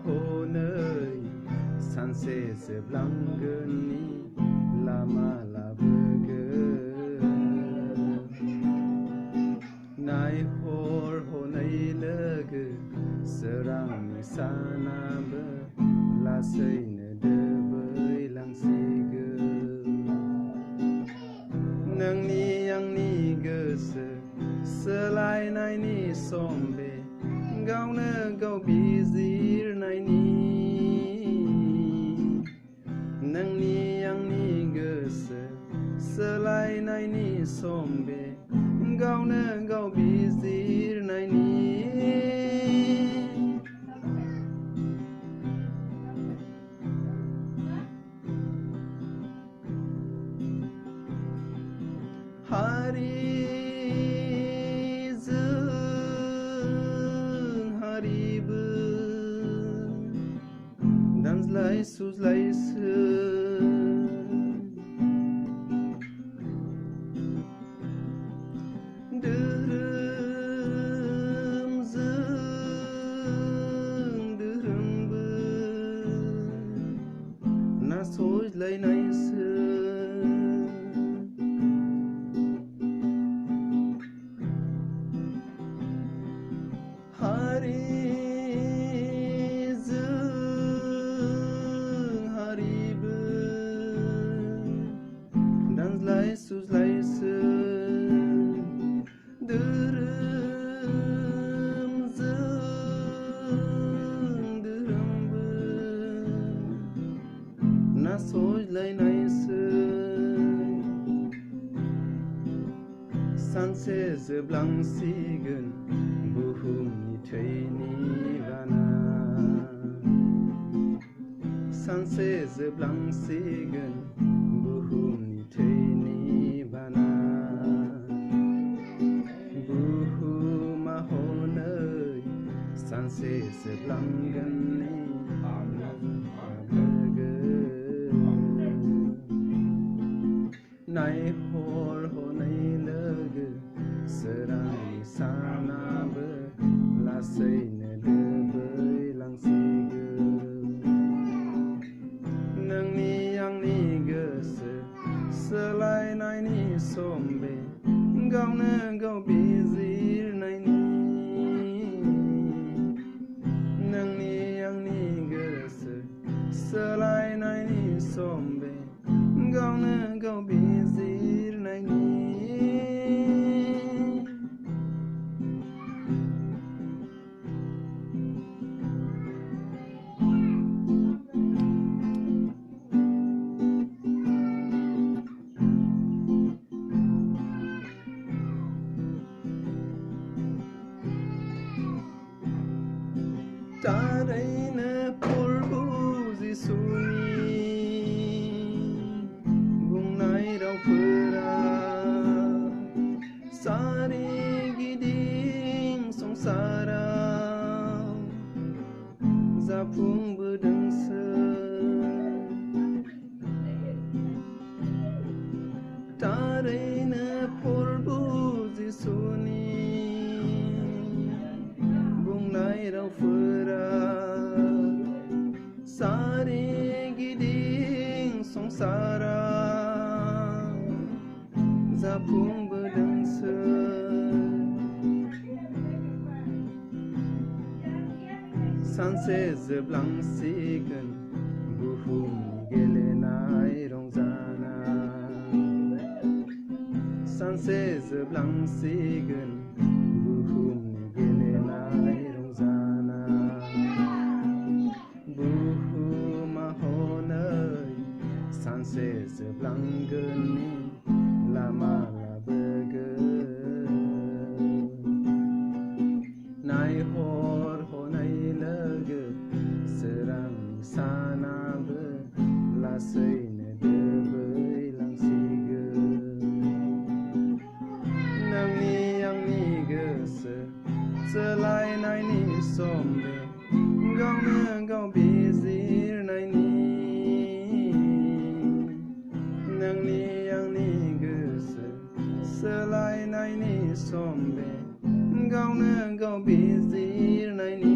हनै सानसे जोबलांगोननि लामा लाबोगोन नायहर हनै लोगो सोरांनि सानाबो लासैनो दोबैलांसिगोन नोंनि आंनि गोसो सोलायनायनि सम बे गावनो गाव बिजिरनायनि नोंनि आंनि गोसो सोलायनायनि सम बे गावनो गाव बिजिरनायनि हारिजों हारिबो दानज्लाय सुज्लायसो धोरोमजों धोरोमबो नासयज्लायनायसो हारिजों हारिबो दानज्लाय सुज्लायसो धोरोमजों धोरोमबो नासयज्लायनायसो सानसे जोबलांसिगोन बुहुमनि थैनि बाना सानसे जोबलांसिगोन बुहुमनि थैनि बाना बुहुमा हनै सानसे जोबलांगोननि नायहर हनै लोगो सोरांनि सानाबो लासैनो दोबैलांसिगोन नोंनि आंनि गोसो सोलायनायनि सम बे गावनो गाव बिजिरनायनि नोंनि आंनि गोसो सोलायनायनि सम बे गावनो गाव बिजिरनायनि थारैनो प्रभु जिसुनि बुंनाय रावफोरा सारिगिदिं संसाराव जाफुंबोदोंसो थारैनो प्रभु जिसुनि बुंनाय रावफोरा सारिगिदिं संसाराव जाफुंबोदोंसो सानसे जोबलांसिगोन बुहुमनि गेलेनाय रंजानाय सानसे जोबलांसिगोन बुहुमनि गेलेनाय रंजानाय बुहुमा हनै सानसे जोबलांगोननि लामा लाबोगोन नायहर हनै लोगो सोरांनि सानाबो लासैनो दोबैलांसिगोन नोंनि आंनि गोसो सोलायनायनि सम बे गावनो गाव बिजिरनायनि नोंनि आंनि गोसो सोलायनायनि सम बे गावनो गाव बिजिरनायनि